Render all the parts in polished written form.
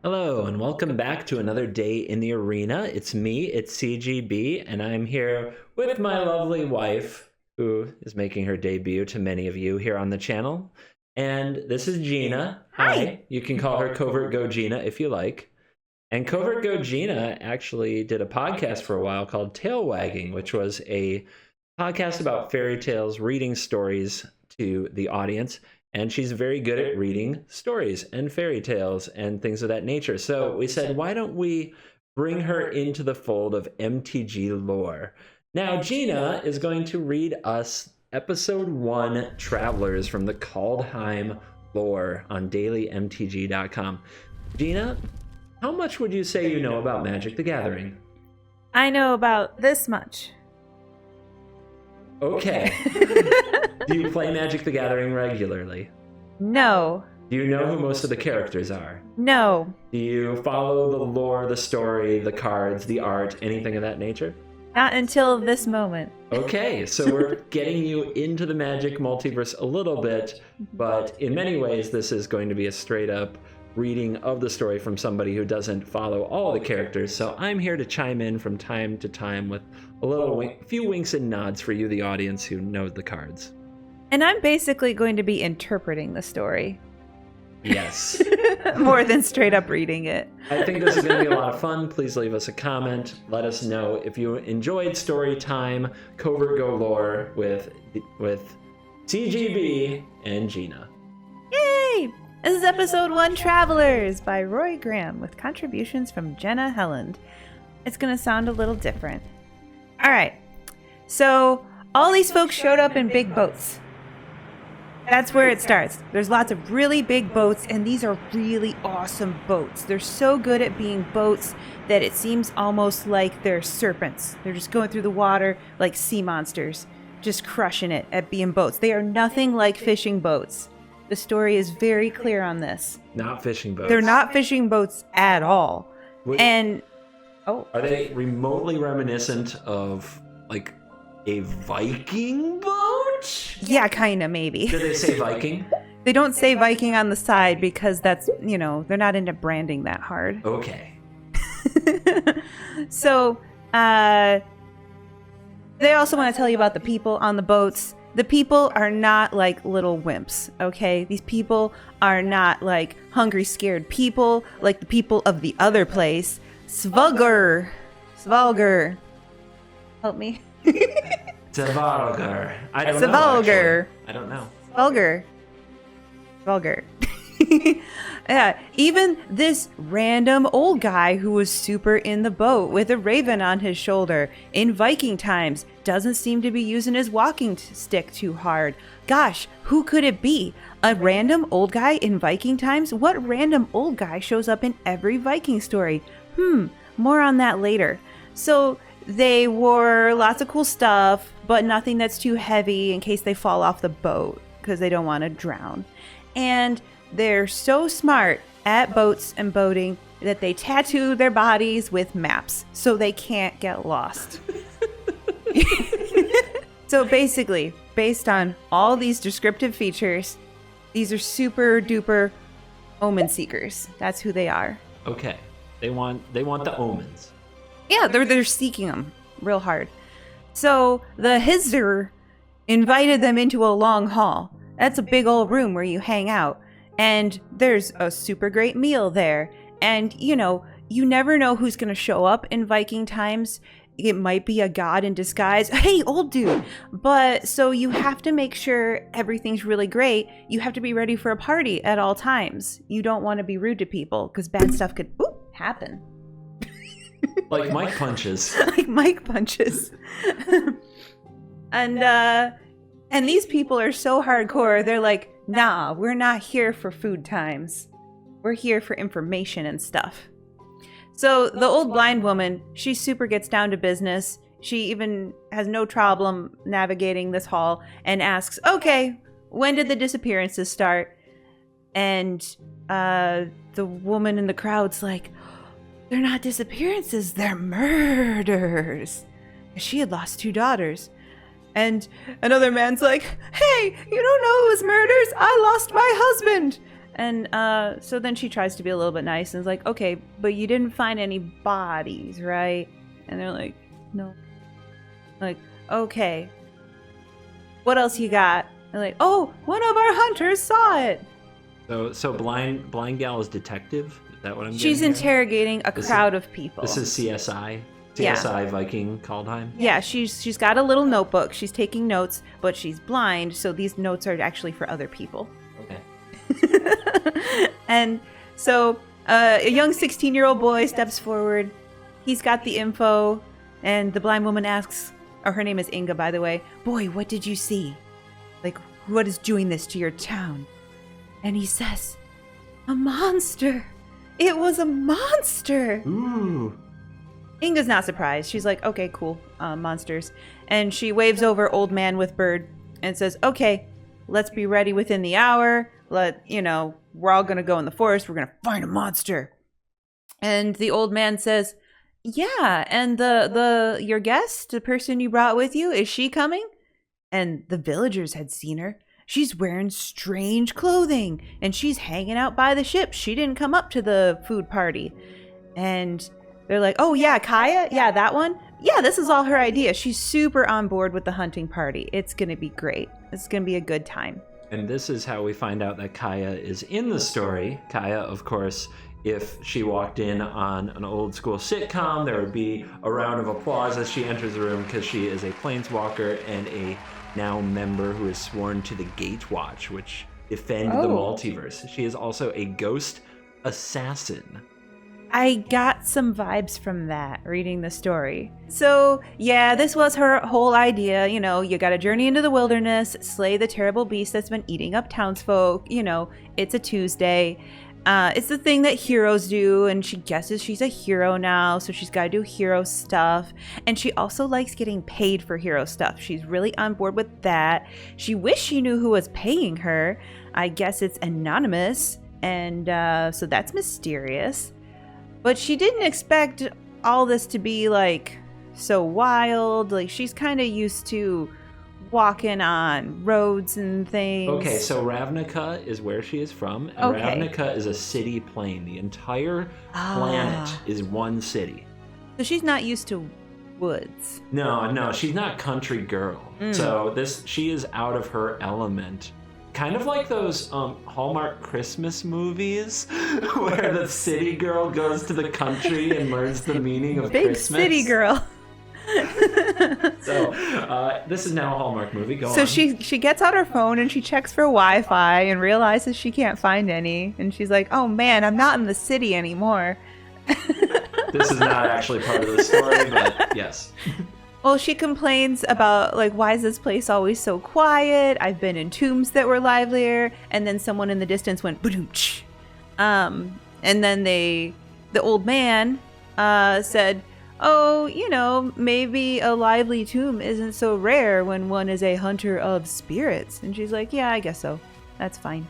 Hello, and welcome back to another day in the arena. It's me, it's CGB, and I'm here with my lovely wife, who is making her debut to many of you here on the channel. And this is Gina. Hi. You can call her CovertGoGina if you like. And CovertGoGina actually did a podcast for a while called Tail Wagging, which was a podcast about fairy tales, reading stories to the audience. And she's very good at reading stories and fairy tales and things of that nature. So we said, why don't we bring her into the fold of MTG lore? Now, Gina is going to read us Episode 1, Travelers from the Kaldheim lore on dailymtg.com. Gina, how much would you say you know about Magic the Gathering? I know about this much. Okay. Do you play Magic the Gathering regularly? No. Do you know who most of the characters are? No. Do you follow the lore, the story, the cards, the art, anything of that nature? Not until this moment. Okay, so we're getting you into the Magic multiverse a little bit, but in many ways this is going to be a straight up reading of the story from somebody who doesn't follow all the characters. So I'm here to chime in from time to time with a few winks and nods for you, the audience, who knows the cards. And I'm basically going to be interpreting the story. Yes. More than straight up reading it. I think this is going to be a lot of fun. Please leave us a comment. Let us know if you enjoyed story time, CovertGoLore with CGB and Gina. Yay! This is Episode 1, Travelers by Roy Graham with contributions from Jenna Helland. It's going to sound a little different. All right. So all these folks showed up in big boats. That's where it starts. There's lots of really big boats, and these are really awesome boats. They're so good at being boats that it seems almost like they're serpents. They're just going through the water like sea monsters, just crushing it at being boats. They are nothing like fishing boats. The story is very clear on this. Not fishing boats. They're not fishing boats at all. Are they remotely reminiscent of like a Viking boat? Yeah, kind of, maybe. Do they say Viking? They don't say Viking on the side because that's, they're not into branding that hard. Okay. So, they also want to tell you about the people on the boats. The people are not like little wimps, okay? These people are not like hungry, scared people like the people of the other place. Svalgar. Help me. Svalgar. I don't know. Svalgar. Yeah, even this random old guy who was super in the boat with a raven on his shoulder in Viking times doesn't seem to be using his walking stick too hard. Gosh, who could it be? A random old guy in Viking times? What random old guy shows up in every Viking story? More on that later. So they wore lots of cool stuff, but nothing that's too heavy in case they fall off the boat because they don't want to drown. And they're so smart at boats and boating that they tattoo their bodies with maps so they can't get lost. So basically, based on all these descriptive features, these are super duper omen seekers. That's who they are. Okay. They want the omens. Yeah, they're seeking them real hard. So the Hizzer invited them into a long hall. That's a big old room where you hang out. And there's a super great meal there. And, you never know who's going to show up in Viking times. It might be a god in disguise. Hey, old dude. But so you have to make sure everything's really great. You have to be ready for a party at all times. You don't want to be rude to people because bad stuff could happen. Like Mike punches. Like Mike punches. And these people are so hardcore. They're like, nah, we're not here for food times. We're here for information and stuff. So the old blind woman, she super gets down to business. She even has no problem navigating this hall and asks, okay, when did the disappearances start? And the woman in the crowd's like, they're not disappearances, they're murders. She had lost 2 daughters. And another man's like, hey, you don't know who's murders? I lost my husband. And so then she tries to be a little bit nice and is like, okay, but you didn't find any bodies, right? And they're like, no. Like, okay. What else you got? And like, oh, one of our hunters saw it. So blind gal is detective? Is that what I'm She's getting interrogating a crowd of people. This is CSI? Yeah. CSI Viking Kaldheim? Yeah, she's got a little notebook. She's taking notes, but she's blind, so these notes are actually for other people. Okay. And so a young 16-year-old boy steps forward. He's got the info, and the blind woman asks, or her name is Inga, by the way, boy, what did you see? Like, what is doing this to your town? And he says, a monster. It was a monster. Ooh. Inga's not surprised. She's like, okay, cool, monsters. And she waves over Old Man with Bird and says, okay, let's be ready within the hour. We're all going to go in the forest. We're going to find a monster. And the old man says, yeah, and your guest, the person you brought with you, is she coming? And the villagers had seen her. She's wearing strange clothing, and she's hanging out by the ship. She didn't come up to the food party. And they're like, oh, yeah, Kaya? Yeah, that one? Yeah, this is all her idea. She's super on board with the hunting party. It's going to be great. It's going to be a good time. And this is how we find out that Kaya is in the story. Kaya, of course, if she walked in on an old school sitcom, there would be a round of applause as she enters the room because she is a planeswalker and a now member who is sworn to the Gatewatch, which defend the multiverse. She is also a ghost assassin. I got some vibes from that reading the story. So, yeah, this was her whole idea. You got to journey into the wilderness, slay the terrible beast that's been eating up townsfolk. It's a Tuesday. It's the thing that heroes do, and she guesses she's a hero now, so she's got to do hero stuff. And she also likes getting paid for hero stuff. She's really on board with that. She wished she knew who was paying her. I guess it's anonymous, and so that's mysterious. But she didn't expect all this to be, so wild. She's kind of used to walking on roads and things. Okay, so Ravnica is where she is from. And Okay. Ravnica is a city plane. The entire planet is one city. So she's not used to woods. No, she's not country girl. So she is out of her element. Kind of like those Hallmark Christmas movies where the city girl goes to the country and learns the meaning of Big Christmas. city girl. So this is now a Hallmark movie. Go So on. she gets out her phone and she checks for Wi-Fi and realizes she can't find any. And she's like, oh man, I'm not in the city anymore. This is not actually part of the story, but yes. Well, she complains about, why is this place always so quiet? I've been in tombs that were livelier. And then someone in the distance went, ba-doom-ch. And then the old man said, oh, maybe a lively tomb isn't so rare when one is a hunter of spirits. And she's like, yeah, I guess so. That's fine.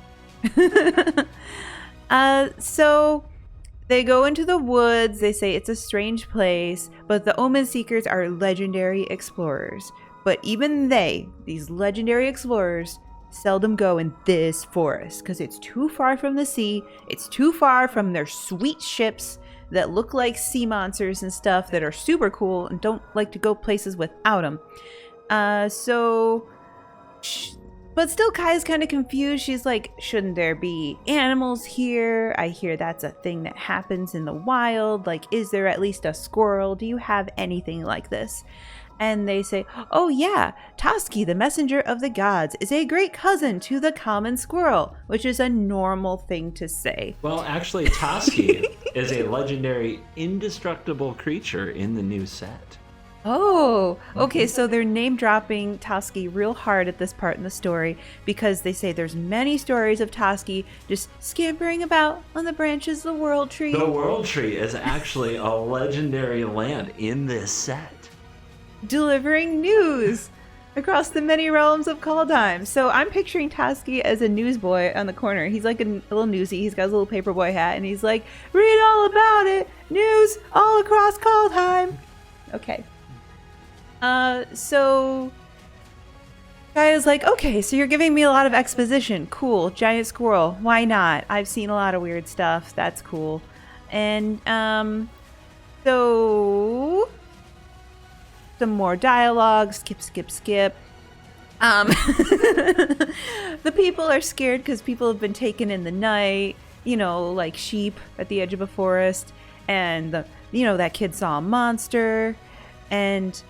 So they go into the woods. They say it's a strange place, but the Omen Seekers are legendary explorers. But even these legendary explorers, seldom go in this forest because it's too far from the sea. It's too far from their sweet ships that look like sea monsters and stuff that are super cool and don't like to go places without them. But still, Kaya's kind of confused. She's like, shouldn't there be animals here? I hear that's a thing that happens in the wild. Is there at least a squirrel? Do you have anything like this? And they say, oh yeah, Toski, the messenger of the gods, is a great cousin to the common squirrel, which is a normal thing to say. Well, actually, Toski is a legendary indestructible creature in the new set. Oh, okay, so they're name dropping Toski real hard at this part in the story because they say there's many stories of Toski just scampering about on the branches of the World Tree. The World Tree is actually a legendary land in this set. Delivering news across the many realms of Kaldheim. So I'm picturing Toski as a newsboy on the corner. He's like a little newsie. He's got his little paperboy hat and he's like, read all about it. News all across Kaldheim. Okay. So Kaya's like, okay, so you're giving me a lot of exposition. Cool. Giant squirrel. Why not? I've seen a lot of weird stuff. That's cool. And, so some more dialogue. Skip. The people are scared because people have been taken in the night, like sheep at the edge of a forest. And, that kid saw a monster. And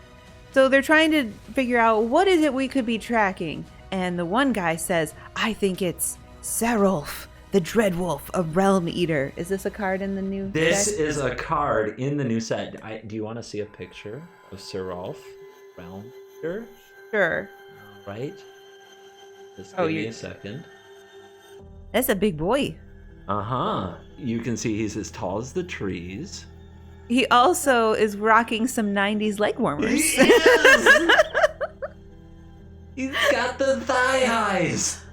so they're trying to figure out what is it we could be tracking. And the one guy says, I think it's Serulf, the Dreadwolf, a realm eater. Is this a card in the new This deck? is a card in the new set. Do you want to see a picture of Serulf, realm eater? Sure. Right? Just give me a second. That's a big boy. Uh-huh. You can see he's as tall as the trees. He also is rocking some 90s leg warmers. He is! He's got the thigh highs.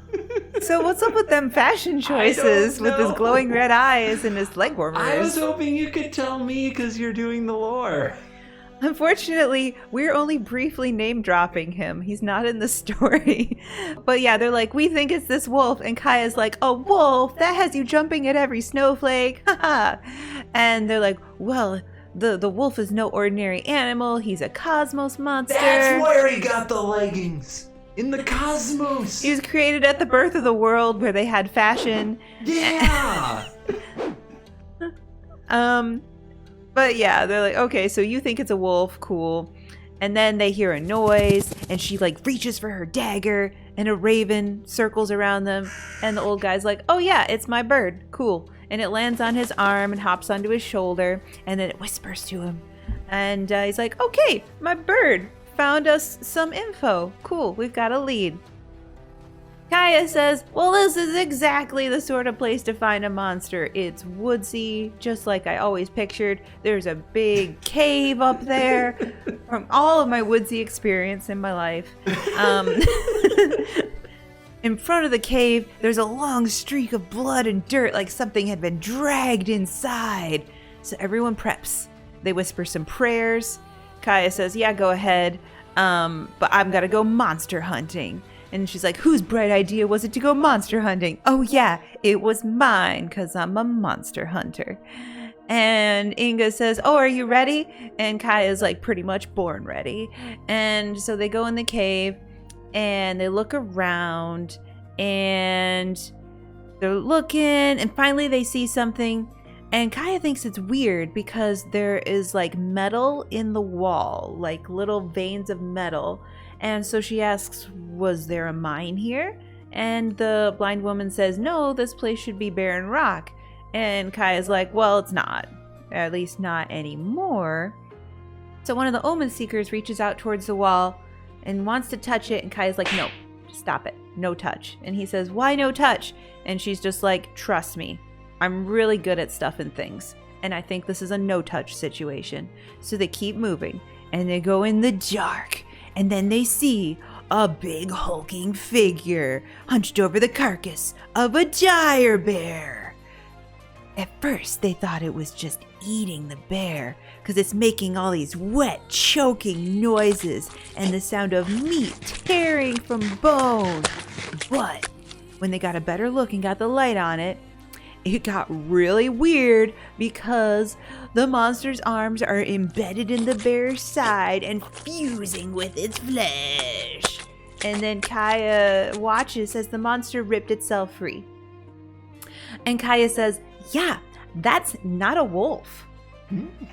So what's up with them fashion choices with his glowing red eyes and his leg warmers? I was hoping you could tell me because you're doing the lore. Unfortunately, we're only briefly name dropping him. He's not in the story. But yeah, they're like, we think it's this wolf. And Kaya's like, a wolf? That has you jumping at every snowflake. Haha. And they're like, well, the wolf is no ordinary animal. He's a cosmos monster. That's where he got the leggings. In the cosmos. He was created at the birth of the world where they had fashion. Yeah. But yeah, they're like, okay, so you think it's a wolf, cool. And then they hear a noise, and she like reaches for her dagger, and a raven circles around them. And the old guy's like, oh yeah, it's my bird, cool. And it lands on his arm and hops onto his shoulder, and then it whispers to him. And he's like, okay, my bird found us some info. Cool, we've got a lead. Kaya says, well, this is exactly the sort of place to find a monster. It's woodsy, just like I always pictured. There's a big cave up there from all of my woodsy experience in my life. In front of the cave, there's a long streak of blood and dirt like something had been dragged inside. So everyone preps. They whisper some prayers. Kaya says, yeah, go ahead. But I'm gonna go monster hunting. And she's like, whose bright idea was it to go monster hunting? Oh yeah, it was mine, because I'm a monster hunter. And Inga says, oh, are you ready? And Kaya's like pretty much born ready. And so they go in the cave and they look around and they're looking and finally they see something. And Kaya thinks it's weird because there is like metal in the wall, like little veins of metal. And so she asks, was there a mine here? And the blind woman says, no, this place should be barren rock. And Kaya's like, well, it's not. At least not anymore. So one of the omen seekers reaches out towards the wall and wants to touch it. And Kaya's like, no, stop it. No touch. And he says, why no touch? And she's just like, trust me. I'm really good at stuffing things. And I think this is a no touch situation. So they keep moving and they go in the dark. And then they see a big hulking figure hunched over the carcass of a dire bear. At first, they thought it was just eating the bear because it's making all these wet, choking noises and the sound of meat tearing from bone. But when they got a better look and got the light on it, it got really weird because the monster's arms are embedded in the bear's side and fusing with its flesh. And then Kaya watches as the monster ripped itself free. And Kaya says, yeah, that's not a wolf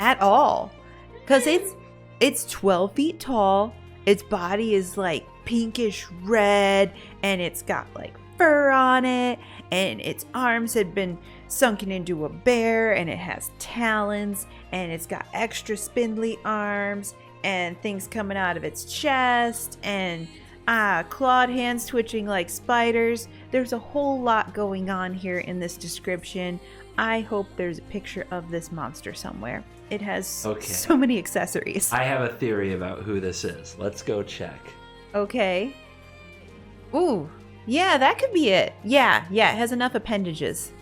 at all. Because it's 12 feet tall. Its body is like pinkish red and it's got like fur on it, and its arms had been sunken into a bear, and it has talons, and it's got extra spindly arms and things coming out of its chest and clawed hands twitching like spiders. There's a whole lot going on here in this description. I hope there's a picture of this monster somewhere. It has so many accessories. I have a theory about who this is. Let's go check. Okay. Ooh. Yeah, that could be it. Yeah, it has enough appendages.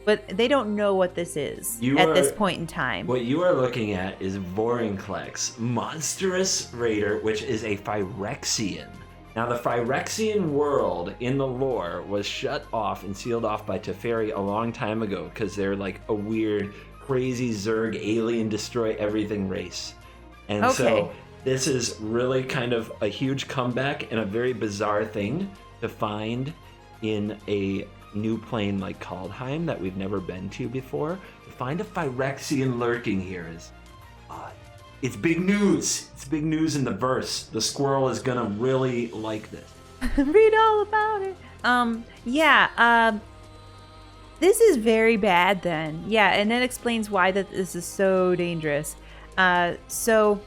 But they don't know what this is this point in time. What you are looking at is Vorinclex, Monstrous Raider, which is a Phyrexian. Now, the Phyrexian world in the lore was shut off and sealed off by Teferi a long time ago because they're like a weird, crazy Zerg alien destroy everything race. And so this is really kind of a huge comeback and a very bizarre thing to find in a new plane like Kaldheim that we've never been to before. To find a Phyrexian lurking here is it's big news. It's big news in the verse. The squirrel is gonna really like this. Read all about it. This is very bad then. Yeah, and that explains why that this is so dangerous. So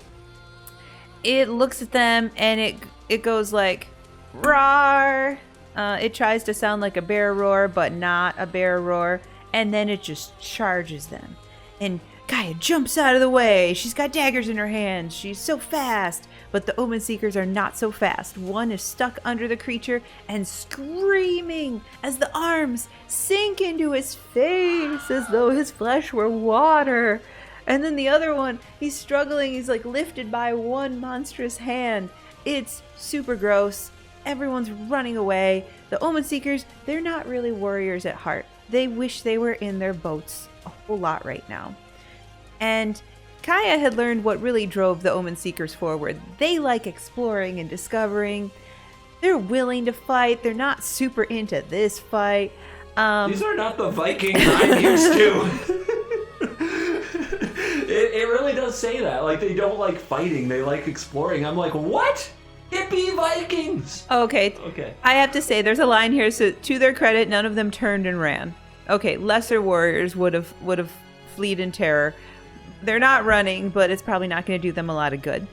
it looks at them and it goes like, roar. It tries to sound like a bear roar, but not a bear roar. And then it just charges them. And Gaia jumps out of the way. She's got daggers in her hands. She's so fast. But the Omen Seekers are not so fast. One is stuck under the creature and screaming as the arms sink into his face as though his flesh were water. And then the other one, he's struggling. He's like lifted by one monstrous hand. It's super gross. Everyone's running away. The Omen Seekers, they're not really warriors at heart. They wish they were in their boats a whole lot right now. And Kaya had learned what really drove the Omen Seekers forward. They like exploring and discovering. They're willing to fight. They're not super into this fight. These are not the Vikings I'm used to. It really does say that. Like, they don't like fighting. They like exploring. I'm like, what? Hippie Vikings! Okay. I have to say, there's a line here, so to their credit, none of them turned and ran. Okay, lesser warriors would have fled in terror. They're not running, but it's probably not going to do them a lot of good.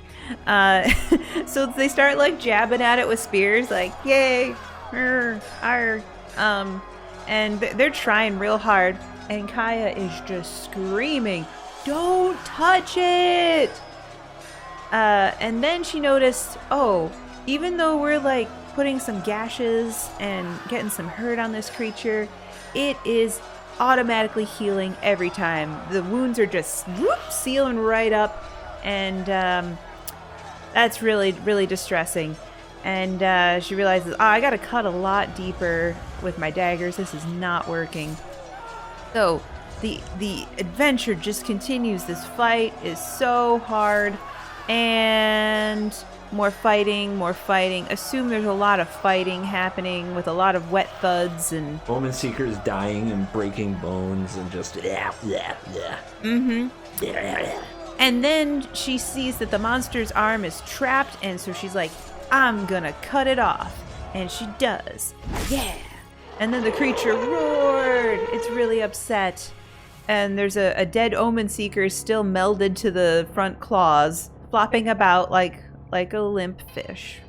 So they start like jabbing at it with spears, like yay, arr. And they're trying real hard, and Kaya is just screaming, "Don't touch it!" And then she noticed, even though we're like putting some gashes and getting some hurt on this creature, it is automatically healing every time. The wounds are just sealing right up, and that's really, really distressing. And she realizes, I gotta cut a lot deeper with my daggers. This is not working. So the adventure just continues. This fight is so hard, and more fighting. Assume there's a lot of fighting happening with a lot of wet thuds and Omen Seekers dying and breaking bones and just And then she sees that the monster's arm is trapped, and so she's like, I'm gonna cut it off. And she does. Yeah. And then the creature roared. It's really upset. And there's a dead Omen Seeker still melded to the front claws, flopping about like a limp fish.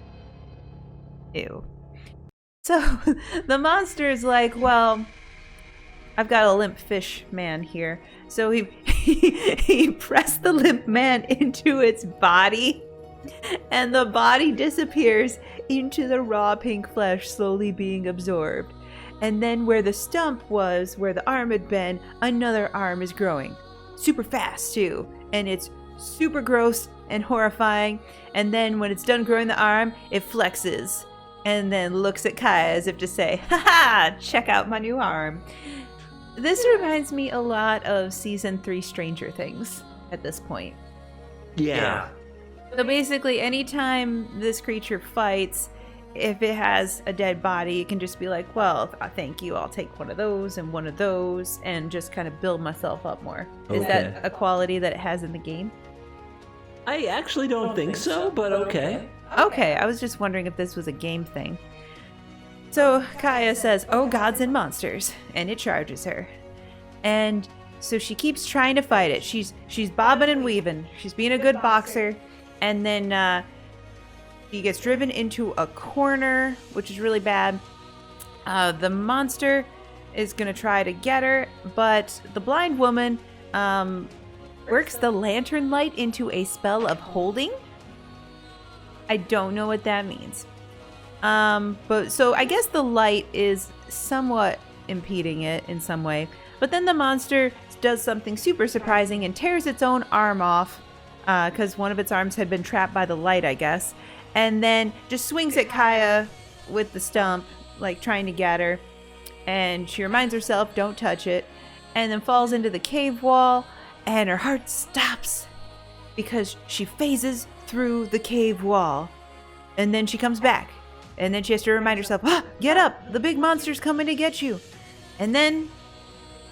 Ew. So the monster is like, well, I've got a limp fish man here. So he pressed the limp man into its body, and the body disappears into the raw pink flesh, slowly being absorbed. And then where the stump was, where the arm had been, another arm is growing. Super fast too. And it's super gross and horrifying. And then when it's done growing the arm, it flexes and then looks at Kaya as if to say, haha, check out my new arm. This reminds me a lot of season 3 Stranger Things at this point. Yeah. So basically, anytime this creature fights, if it has a dead body, it can just be like, well, thank you, I'll take one of those and just kind of build myself up more. Okay. Is that a quality that it has in the game? I actually don't think so, but okay. Okay, I was just wondering if this was a game thing. So Kaya says, oh gods and monsters, and it charges her. And so she keeps trying to fight it. She's bobbing and weaving. She's being a good boxer. And then she gets driven into a corner, which is really bad. The monster is going to try to get her, but the blind woman works the lantern light into a spell of holding. I don't know what that means. But so I guess the light is somewhat impeding it in some way. But then the monster does something super surprising and tears its own arm off, because one of its arms had been trapped by the light, I guess. and then just swings at Kaya with the stump, like trying to get her. And she reminds herself, don't touch it, and then falls into the cave wall, and her heart stops because she phases through the cave wall. And then she comes back, and then she has to remind herself, get up, the big monster's coming to get you. And then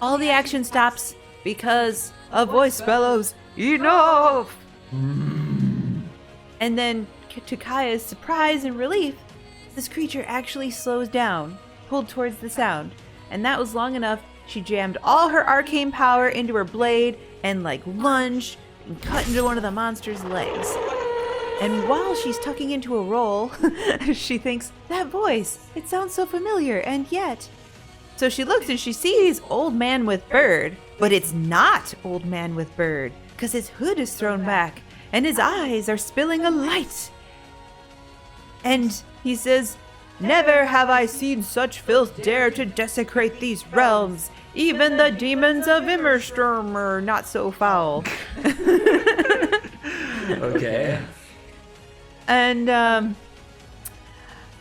all the action stops because a voice bellows, enough! And then, to Kaya's surprise and relief, this creature actually slows down, pulled towards the sound. And that was long enough. She jammed all her arcane power into her blade and lunged and cut into one of the monster's legs. And while she's tucking into a roll, she thinks, that voice, it sounds so familiar, and yet... So she looks and she sees Old Man with Bird, but it's not Old Man with Bird, because his hood is thrown back, and his eyes are spilling a light. And he says, never have I seen such filth dare to desecrate these realms. Even the demons of Immersturm are not so foul. Okay. And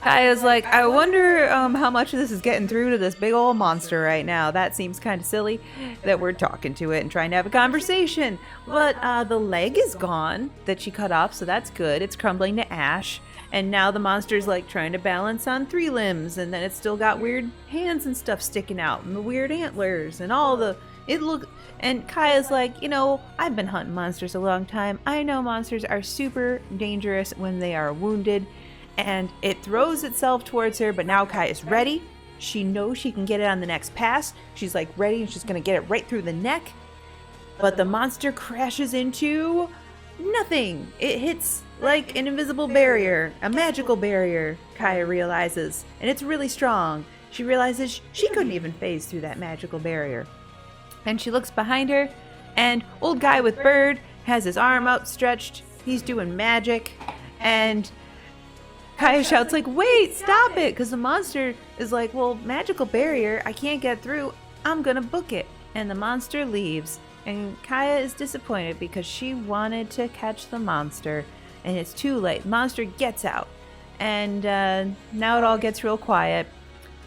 Kaya's like, I wonder how much of this is getting through to this big old monster right now. That seems kind of silly that we're talking to it and trying to have a conversation. But the leg is gone that she cut off, so that's good. It's crumbling to ash. And now the monster's trying to balance on 3 limbs, and then it's still got weird hands and stuff sticking out, and the weird antlers, and all the... And Kaya's like, I've been hunting monsters a long time. I know monsters are super dangerous when they are wounded. And it throws itself towards her, but now Kaya's ready. She knows she can get it on the next pass. She's ready, and she's going to get it right through the neck. But the monster crashes into nothing. It hits like an invisible barrier, a magical barrier, Kaya realizes. And it's really strong. She realizes she couldn't even phase through that magical barrier. And she looks behind her, and Old Guy with Bird has his arm outstretched. He's doing magic. And Kaya shouts wait, stop it, because the monster is well, magical barrier, I can't get through, I'm gonna book it. And the monster leaves, and Kaya is disappointed because she wanted to catch the monster, and it's too late. Monster gets out, and now it all gets real quiet,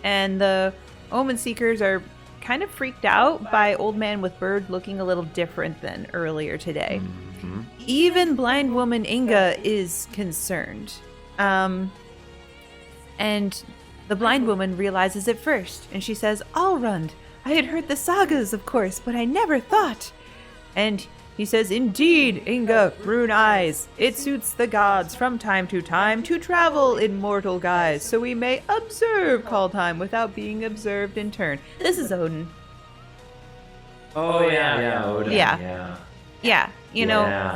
and the Omen Seekers are kind of freaked out by Old Man with Bird looking a little different than earlier today. Mm-hmm. Even blind woman Inga is concerned. And the blind woman realizes it first, and she says, Allrund, I had heard the sagas, of course, but I never thought. And he says, indeed, Inga, Rune Eyes, it suits the gods from time to travel in mortal guise, so we may observe Kaldheim without being observed in turn. This is Odin. Oh, yeah, Odin. Yeah.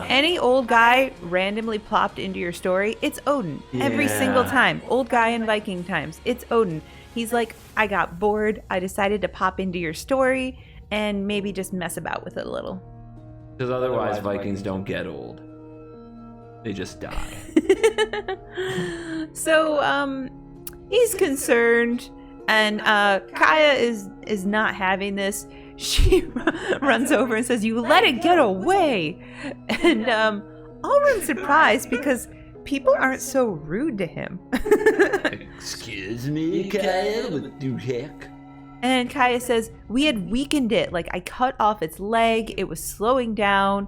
Any old guy randomly plopped into your story, it's Odin. Yeah. Every single time. Old guy in Viking times, it's Odin. He's I got bored, I decided to pop into your story and maybe just mess about with it a little. Because otherwise Vikings don't get old. They just die. So, he's concerned, and Kaya is not having this. She runs over and says, you let it get away. And Allrund's surprised because people aren't so rude to him. Excuse me, Kaya, what the heck? And Kaya says, we had weakened it. I cut off its leg. It was slowing down.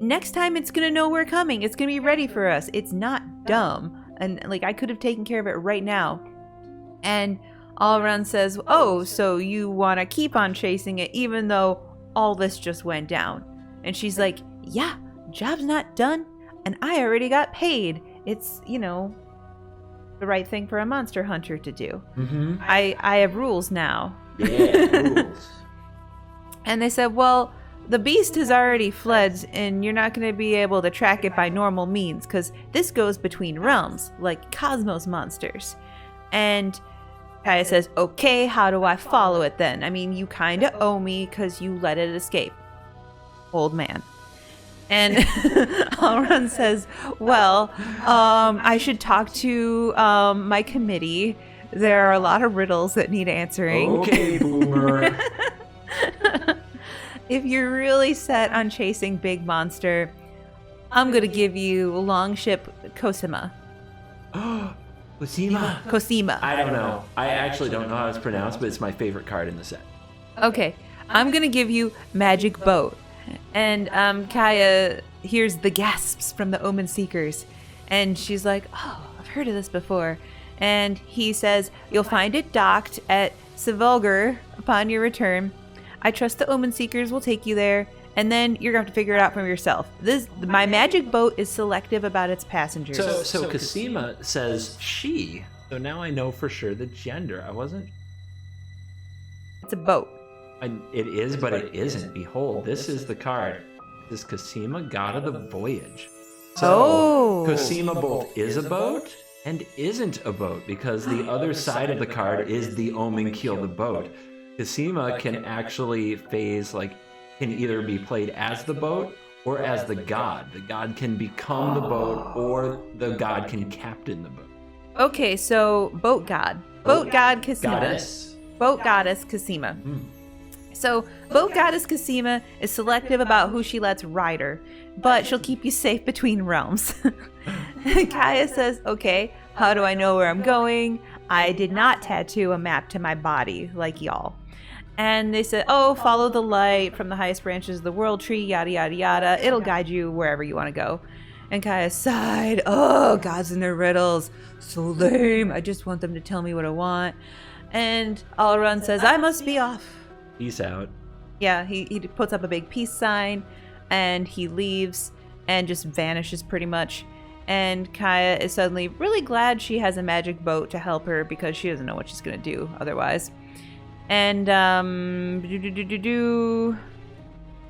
Next time it's going to know we're coming. It's going to be ready for us. It's not dumb. And I could have taken care of it right now. And Allrund says, oh, so you want to keep on chasing it even though all this just went down. And she's like, yeah, job's not done, and I already got paid. It's, the right thing for a monster hunter to do. Mm-hmm. I have rules now. Yeah, rules. And they said, well, the beast has already fled, and you're not going to be able to track it by normal means, because this goes between realms, like cosmos monsters. And Kaya says, okay, how do I follow it then? I mean, you kind of owe me because you let it escape. Old man. And Allrund says, well, I should talk to my committee. There are a lot of riddles that need answering. Okay, boomer. If you're really set on chasing Big Monster, I'm gonna give you Longship Cosima. Cosima. Cosima. I don't know. I actually don't know how it's pronounced, but it's my favorite card in the set. Okay, I'm gonna give you Magic Boat. And Kaya hears the gasps from the Omen Seekers. And she's like, oh, I've heard of this before. And he says, you'll find it docked at Svolgr upon your return. I trust the Omen Seekers will take you there. And then you're going to have to figure it out for yourself. My magic boat is selective about its passengers. So Cosima says she. So now I know for sure the gender. I wasn't. It's a boat. It is, but it isn't. Behold, this is the card. This is Cosima, god of the voyage. So Cosima both is a boat and isn't a boat, because the other side of the card is the Omen Keel the boat. Cosima can actually phase, can either be played as the boat or as the god. The god can become the boat, or the god can captain the boat. Okay, so boat god. Boat god Cosima. Goddess. Boat goddess Cosima. So boat goddess Cosima is selective about who she lets ride her, but she'll keep you safe between realms. Kaya says, okay, how do I know where I'm going? I did not tattoo a map to my body like y'all. And they said, oh, follow the light from the highest branches of the world tree, yada, yada, yada. It'll guide you wherever you want to go. And Kaya sighed, oh, gods and their riddles. So lame. I just want them to tell me what I want. And Alrun says, I must be off. Peace out. Yeah, he puts up a big peace sign, and he leaves and just vanishes pretty much. And Kaya is suddenly really glad she has a magic boat to help her, because she doesn't know what she's going to do otherwise. And, before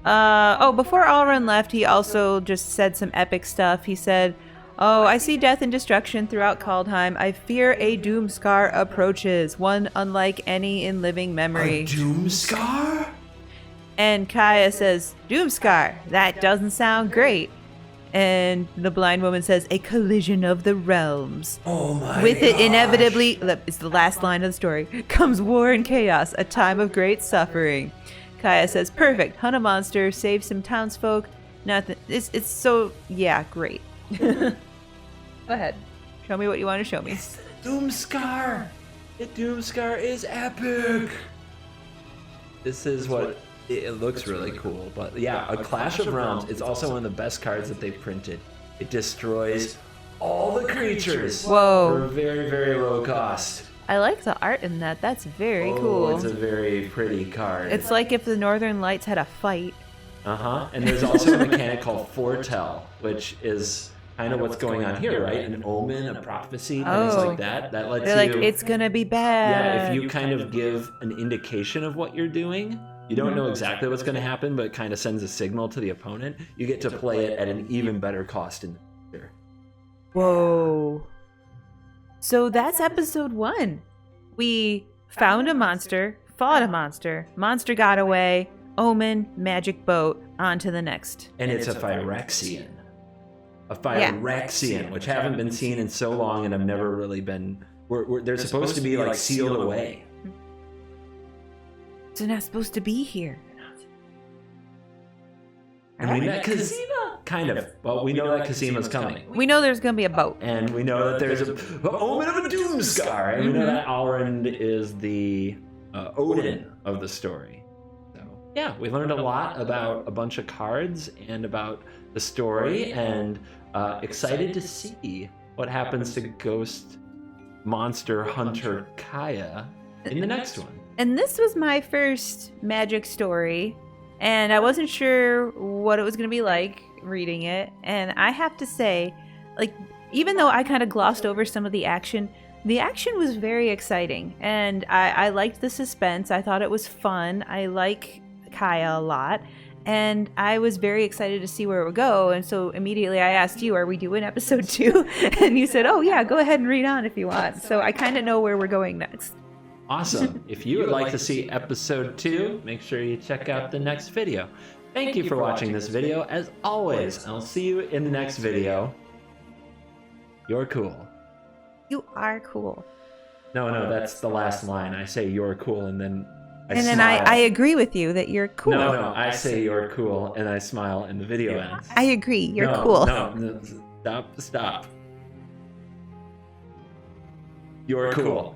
Alrun left, he also just said some epic stuff. He said, oh, I see death and destruction throughout Kaldheim. I fear a Doomscar approaches, one unlike any in living memory. A Doomscar? And Kaya says, Doomscar, that doesn't sound great. And the blind woman says, a collision of the realms. Oh my With it inevitably, it's the last line of the story, comes war and chaos, a time of great suffering. Kaya says, perfect, hunt a monster, save some townsfolk. Nothing. It's so, yeah, great. Go ahead. Show me what you want to show me. It's the Doomscar. The Doomscar is epic. This is what it looks really cool. But yeah, a Clash of Realms is also one of the best cards that they've printed. It destroys all the creatures for a very, very low cost. I like the art in that. That's very cool. It's a very pretty card. It's like if the Northern Lights had a fight. And there's also a mechanic called Foretell, which is kind of what's going on here, right? An omen, a prophecy, things like that. That lets They're you... like, it's gonna be bad. Yeah, if you kind of give an indication of what you're doing, you don't know exactly what's going to happen, but it kind of sends a signal to the opponent. You get to play it at an even better cost in the future. Whoa. So that's episode 1. We found a monster, fought a monster got away, omen, magic boat, on to the next. And it's a Phyrexian. A Phyrexian, which haven't been seen in so long and have never really been... They're supposed to be sealed away. They're not supposed to be here. And we met Cosima. Kind of. Well, we know that Cosima's coming. We know there's going to be a boat. And we know that there's an omen of a Doomscar. And we know that Alrund is the Odin of the story. So, yeah, we learned a lot about a bunch of cards and about the story. And excited to see what happens to Ghost Monster Hunter Kaya in the next one. And this was my first magic story, and I wasn't sure what it was going to be like reading it. And I have to say, even though I kind of glossed over some of the action was very exciting. And I liked the suspense. I thought it was fun. I like Kaya a lot. And I was very excited to see where it would go. And so immediately I asked you, are we doing episode 2? And you said, oh yeah, go ahead and read on if you want. So I kind of know where we're going next. Awesome. If you would like to see episode 2, make sure you check out the next video. Thank you for watching this video. As always, I'll see you in the next video. You're cool. You are cool. No, that's the last line. I say you're cool, and then And then smile. I agree with you that you're cool. No, I say you're cool, and I smile, and the video ends. I agree. You're No, cool. No, stop. You're cool.